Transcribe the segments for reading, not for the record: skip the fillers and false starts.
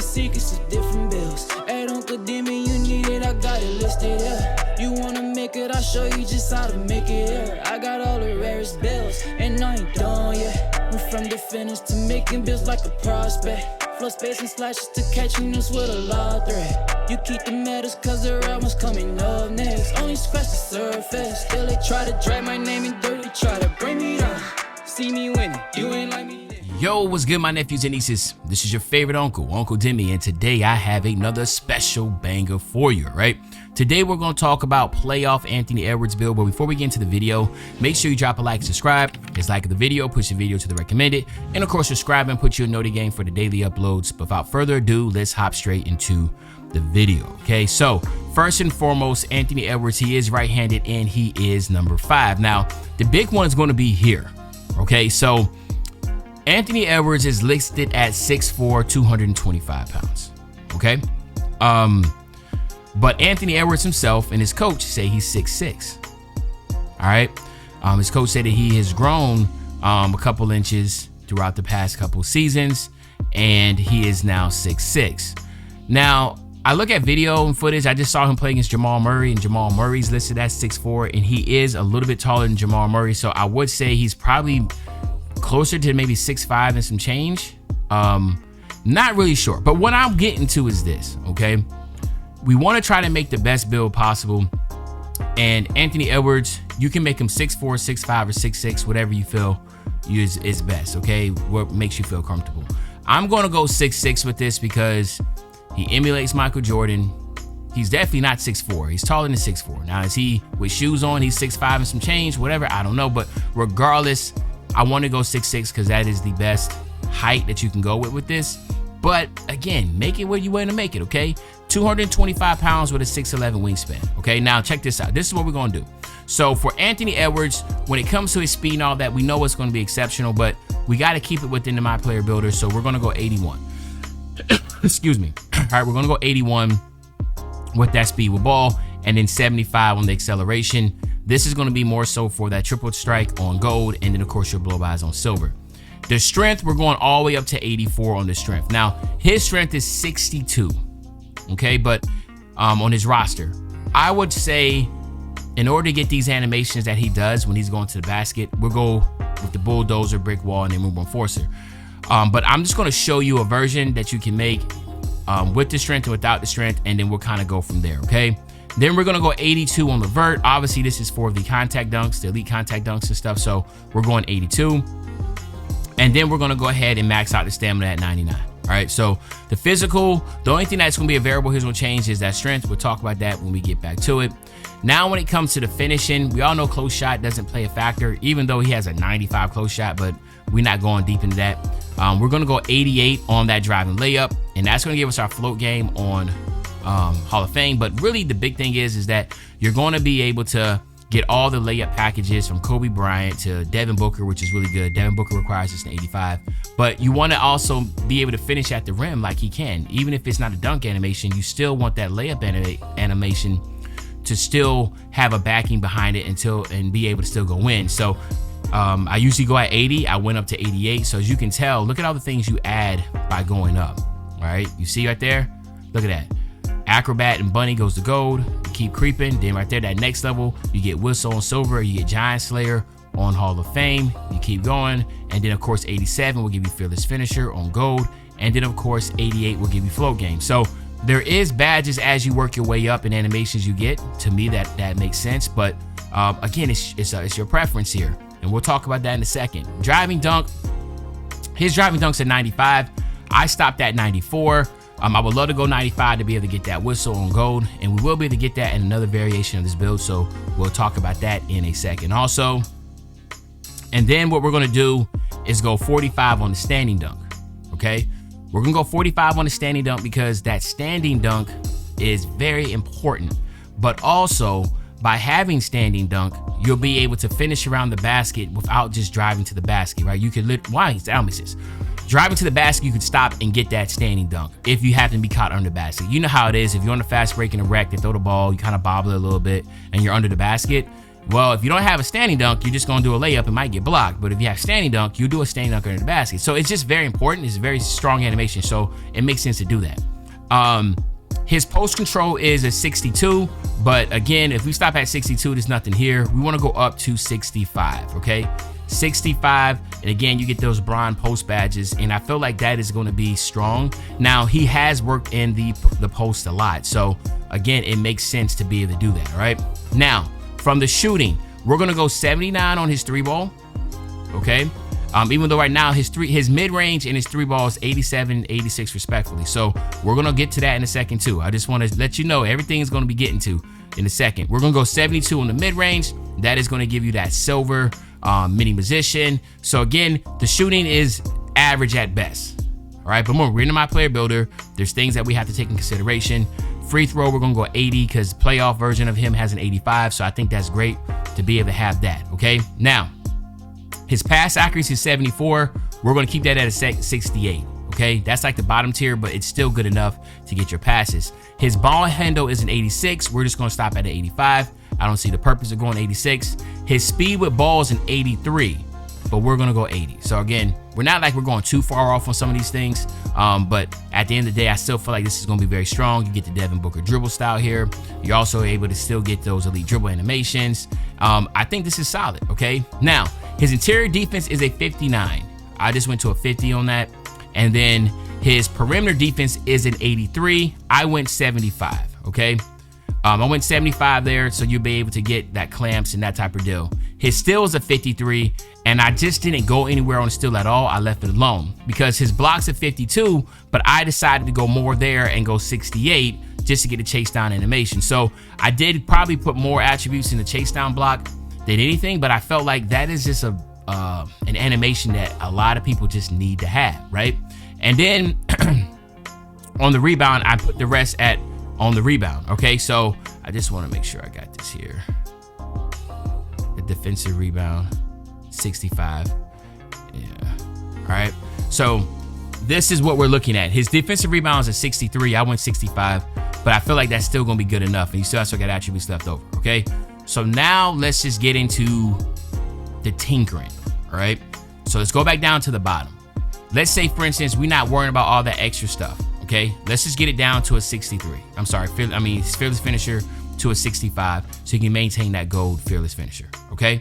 secrets of different bills. At Uncle Demi, you need it, I got it listed, yeah. You wanna make it, I'll show you just how to make it, yeah. I got all the rarest bills, and I ain't done yet. Went from the finish to making bills like a prospect. Flow space and slashes to catching us with a lot of threat. You keep the medals cause the right one's coming up next. Only scratch the surface. Still they try to drag my name in dirt. They try to bring me down. See me winning. You ain't like me. Yo, what's good, my nephews and nieces? This is your favorite uncle, Uncle Demi, and today I have another special banger for you, right? Today we're going to talk about playoff Anthony Edwards build, but before we get into the video, make sure you drop a like and subscribe. Just like the video, push the video to the recommended, and of course subscribe and put your noti game for the daily uploads. But without further ado, let's hop straight into the video, okay? So first and foremost, Anthony Edwards, he is right-handed and he is number 5. Now, the big one is going to be here, okay? So Anthony Edwards is listed at 6'4", 225 pounds, okay? But Anthony Edwards himself and his coach say he's 6'6", all right? His coach said that he has grown a couple inches throughout the past couple seasons, and he is now 6'6". Now, I look at video and footage. I just saw him play against Jamal Murray, and Jamal Murray's listed at 6'4", and he is a little bit taller than Jamal Murray, so I would say he's probably closer to maybe 6'5" and some change. Not really sure, but what I'm getting to is this, okay? We want to try to make the best build possible, and Anthony Edwards, you can make him 6'4", 6'5", or 6'6", whatever you feel is best, okay? What makes you feel comfortable. I'm going to go 6'6" with this because he emulates Michael Jordan. He's definitely not 6'4". He's taller than 6'4". Now, is he with shoes on? He's 6'5" and some change, whatever. I don't know, but regardless, I want to go 6'6" because that is the best height that you can go with this. But again, make it where you want to make it, okay? 225 pounds with a 6'11" wingspan, okay? Now, check this out. This is what we're going to do. So for Anthony Edwards, when it comes to his speed and all that, we know it's going to be exceptional, but we got to keep it within the My Player Builder, so we're going to go 81. Excuse me. All right, we're going to go 81 with that speed with ball, and then 75 on the acceleration. This is going to be more so for that triple strike on gold, and then of course your blow-bys on silver. The strength, we're going all the way up to 84 on the strength. Now, his strength is 62, okay? But on his roster, I would say in order to get these animations that he does when he's going to the basket, we'll go with the bulldozer, brick wall, and then move on forcer. But I'm just going to show you a version that you can make with the strength and without the strength, and then we'll kind of go from there, okay? Then we're going to go 82 on the vert. Obviously, this is for the contact dunks, the elite contact dunks and stuff, so we're going 82. And then we're going to go ahead and max out the stamina at 99. All right, so the physical, the only thing that's going to be a variable here's going to change is that strength. We'll talk about that when we get back to it. Now, when it comes to the finishing, we all know close shot doesn't play a factor, even though he has a 95 close shot, but we're not going deep into that. We're going to go 88 on that driving layup, and that's going to give us our float game on Hall of Fame. But really the big thing is that you're going to be able to get all the layup packages from Kobe Bryant to Devin Booker, which is really good. Devin Booker requires just an 85, but you want to also be able to finish at the rim like he can. Even if it's not a dunk animation, you still want that layup animation to still have a backing behind it and be able to still go in. So I usually go at 80. I went up to 88. So as you can tell, look at all the things you add by going up. All right, you see right there? Look at that. Acrobat and Bunny goes to gold. You keep creeping. Then right there, that next level, you get Whistle on silver. You get Giant Slayer on Hall of Fame. You keep going. And then, of course, 87 will give you Fearless Finisher on gold. And then, of course, 88 will give you Float Game. So there is badges as you work your way up and animations you get. To me, that makes sense. But again, it's your preference here. And we'll talk about that in a second. Driving dunk. His driving dunk's at 95. I stopped at 94. I would love to go 95 to be able to get that whistle on gold, and we will be able to get that in another variation of this build, so we'll talk about that in a second also. And then what we're going to do is go 45 on the standing dunk, okay? We're going to go 45 on the standing dunk because that standing dunk is very important, but also by having standing dunk, you'll be able to finish around the basket without just driving to the basket, right? You could driving to the basket, you could stop and get that standing dunk if you happen to be caught under the basket. You know how it is. If you're on a fast break in a wreck, they throw the ball, you kind of bobble it a little bit, and you're under the basket. Well, if you don't have a standing dunk, you're just going to do a layup. It might get blocked. But if you have standing dunk, you do a standing dunk under the basket. So it's just very important. It's a very strong animation. So it makes sense to do that. His post control is a 62. But again, if we stop at 62, there's nothing here. We want to go up to 65, okay? 65, and again, you get those bronze post badges, and I feel like that is going to be strong. Now, he has worked in the post a lot, so again, it makes sense to be able to do that, all right? Now, from the shooting, we're going to go 79 on his 3-ball, okay? Even though right now his mid-range and his 3-ball is 87, 86 respectfully. So we're going to get to that in a second too. I just want to let you know everything's going to be getting to in a second. We're going to go 72 on the mid-range. That is going to give you that silver mini position. So again, the shooting is average at best. All right, but we're into my player builder. There's things that we have to take in consideration. Free throw, we're going to go 80 because the playoff version of him has an 85. So I think that's great to be able to have that. Okay, now, his pass accuracy is 74. We're going to keep that at a 68. Okay, that's like the bottom tier, but it's still good enough to get your passes. His ball handle is an 86. We're just going to stop at an 85. I don't see the purpose of going 86. His speed with ball is an 83, but we're going to go 80. So again, we're not like we're going too far off on some of these things, but at the end of the day, I still feel like this is going to be very strong. You get the Devin Booker dribble style here. You're also able to still get those elite dribble animations. I think this is solid, okay? Now, his interior defense is a 59. I just went to a 50 on that. And then his perimeter defense is an 83. I went 75, okay? I went 75 there, so you'll be able to get that clamps and that type of deal. His steal is a 53, and I just didn't go anywhere on steal at all. I left it alone because his block's a 52, but I decided to go more there and go 68 just to get a chase down animation. So I did probably put more attributes in the chase down block than anything, but I felt like that is just an animation that a lot of people just need to have, right? And then on the rebound, I put the rest on the rebound, okay? So I just want to make sure I got this here. The defensive rebound, 65. Yeah, all right. So this is what we're looking at. His defensive rebounds are 63. I went 65, but I feel like that's still going to be good enough. And you still also got attributes left over, okay? So now let's just get into the tinkering, all right? So let's go back down to the bottom. Let's say, for instance, we're not worrying about all that extra stuff, okay? Let's just get it down to a 63. I'm sorry, Fearless Finisher to a 65 so you can maintain that gold Fearless Finisher, okay?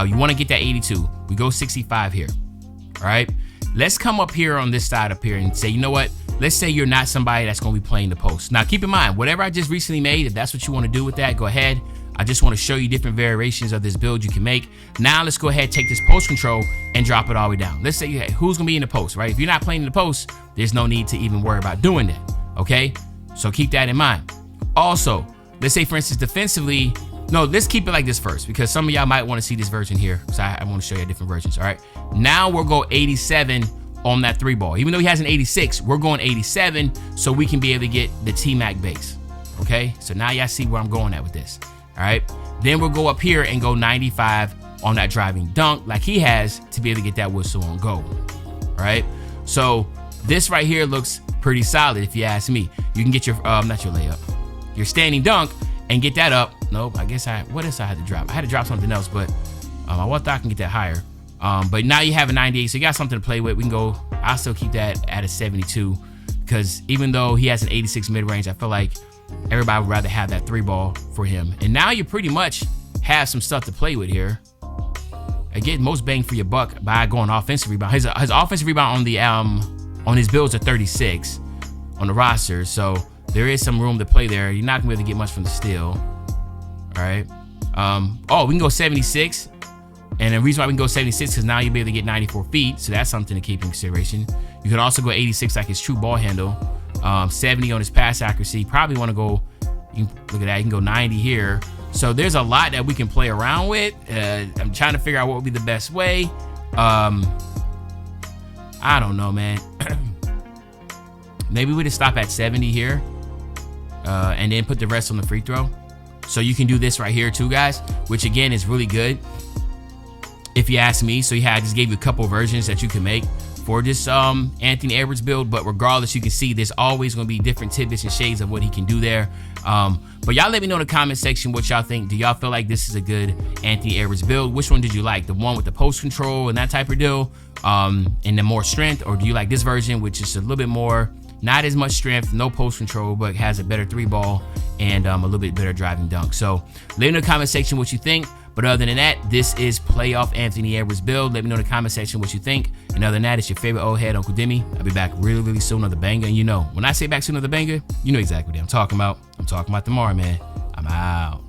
You want to get that 82. We go 65 here, all right? Let's come up here on this side up here and say, you know what? Let's say you're not somebody that's going to be playing the post. Now, keep in mind, whatever I just recently made, if that's what you want to do with that, go ahead. I just want to show you different variations of this build you can make. Now let's go ahead, take this post control and drop it all the way down. Let's say, hey, who's going to be in the post, right? If you're not playing in the post, there's no need to even worry about doing that, okay? So keep that in mind. Also, let's say, for instance, defensively, no, let's keep it like this first because some of y'all might want to see this version here because I want to show you different versions, all right? Now we'll go 87 on that 3-ball. Even though he has an 86, we're going 87 so we can be able to get the T-Mac base, okay? So now y'all see where I'm going at with this. All right, then we'll go up here and go 95 on that driving dunk like he has to be able to get that whistle on goal. All right, so this right here looks pretty solid if you ask me. You can get your, not your layup, your standing dunk and get that up. Nope, I guess what else I had to drop? I had to drop something else, but I thought I can get that higher. But now you have a 98, so you got something to play with. We can go, I'll still keep that at a 72 because even though he has an 86 mid-range, I feel like everybody would rather have that 3-ball for him. And now you pretty much have some stuff to play with here. I get most bang for your buck by going offensive rebound. His offensive rebound on his builds are 36 on the roster. So there is some room to play there. You're not going to be able to get much from the steal. All right. We can go 76. And the reason why we can go 76 is now you'll be able to get 94 feet. So that's something to keep in consideration. You can also go 86 like his true ball handle. 70 on his pass accuracy. Probably want to go, look at that, you can go 90 here. So there's a lot that we can play around with. I'm trying to figure out what would be the best way. I don't know, man. Maybe we just stop at 70 here and then put the rest on the free throw. So you can do this right here too, guys, which again is really good if you ask me. So I just gave you a couple versions that you can make for this Anthony Edwards build. But regardless, you can see there's always going to be different tidbits and shades of what he can do there. But y'all let me know in the comment section what y'all think. Do y'all feel like this is a good Anthony Edwards build? Which one did you like? The one with the post control and that type of deal, and the more strength? Or do you like this version, which is a little bit more, not as much strength, no post control, but has a better 3-ball and a little bit better driving dunk? So let me know in the comment section what you think. But other than that, this is playoff Anthony Edwards build. Let me know in the comment section what you think. And other than that, it's your favorite old head, Uncle Demi. I'll be back really, really soon on the banger. And you know, when I say back soon on the banger, you know exactly what I'm talking about. I'm talking about tomorrow, man. I'm out.